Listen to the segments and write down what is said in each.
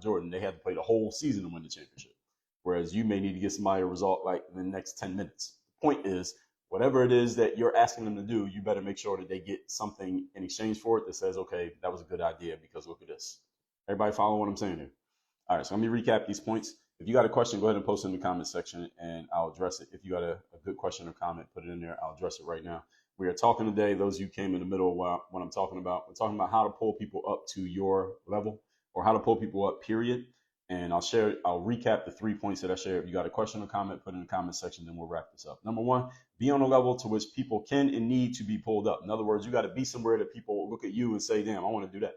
Michael Jordan, they had to play the whole season to win the championship. Whereas you may need to get somebody a result like in the next 10 minutes. The point is, whatever it is that you're asking them to do, you better make sure that they get something in exchange for it that says, okay, that was a good idea because look at this. Everybody follow what I'm saying here? All right, so let me recap these points. If you got a question, go ahead and post it in the comment section and I'll address it. If you got a good question or comment, put it in there. I'll address it right now. We are talking today, those of you came in the middle of what I'm talking about. We're talking about how to pull people up to your level or how to pull people up, period. And I'll recap the 3 points that I shared. If you got a question or comment, put it in the comment section, then we'll wrap this up. Number one, be on a level to which people can and need to be pulled up. In other words, you got to be somewhere that people look at you and say, damn, I want to do that.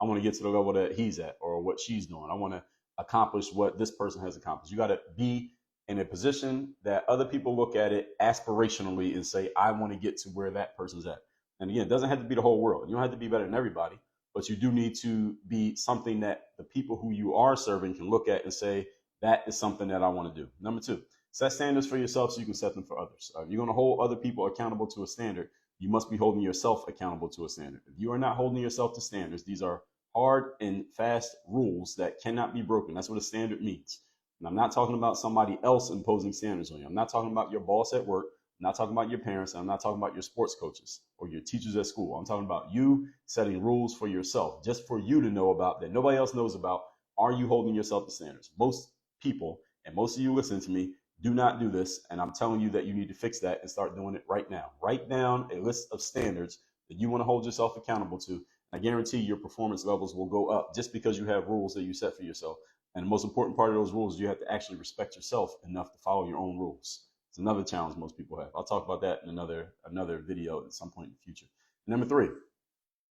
I want to get to the level that he's at or what she's doing. I want to accomplish what this person has accomplished. You got to be in a position that other people look at it aspirationally and say, I want to get to where that person's at. And again, it doesn't have to be the whole world. You don't have to be better than everybody, but you do need to be something that the people who you are serving can look at and say, that is something that I want to do. Number two, set standards for yourself so you can set them for others. If you're going to hold other people accountable to a standard, you must be holding yourself accountable to a standard. If you are not holding yourself to standards, these are hard and fast rules that cannot be broken. That's what a standard means. And I'm not talking about somebody else imposing standards on you. I'm not talking about your boss at work. I'm not talking about your parents. I'm not talking about your sports coaches or your teachers at school. I'm talking about you setting rules for yourself, just for you to know about that nobody else knows about. Are you holding yourself to standards? Most people, and most of you listening to me, do not do this. And I'm telling you that you need to fix that and start doing it right now. Write down a list of standards that you want to hold yourself accountable to. I guarantee your performance levels will go up just because you have rules that you set for yourself. And the most important part of those rules is you have to actually respect yourself enough to follow your own rules. It's another challenge most people have. I'll talk about that in another video at some point in the future. And number three,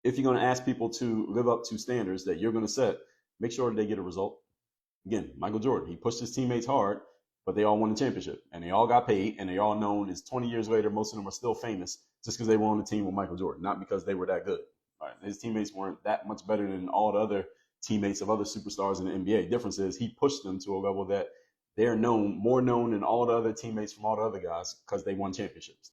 if you're going to ask people to live up to standards that you're going to set, make sure that they get a result. Again, Michael Jordan, he pushed his teammates hard, but they all won the championship and they all got paid and they all known as 20 years later, most of them are still famous just because they were on the team with Michael Jordan, not because they were that good. All right, his teammates weren't that much better than all the other teammates of other superstars in the NBA. Difference is he pushed them to a level that they're more known than all the other teammates from all the other guys because they won championships.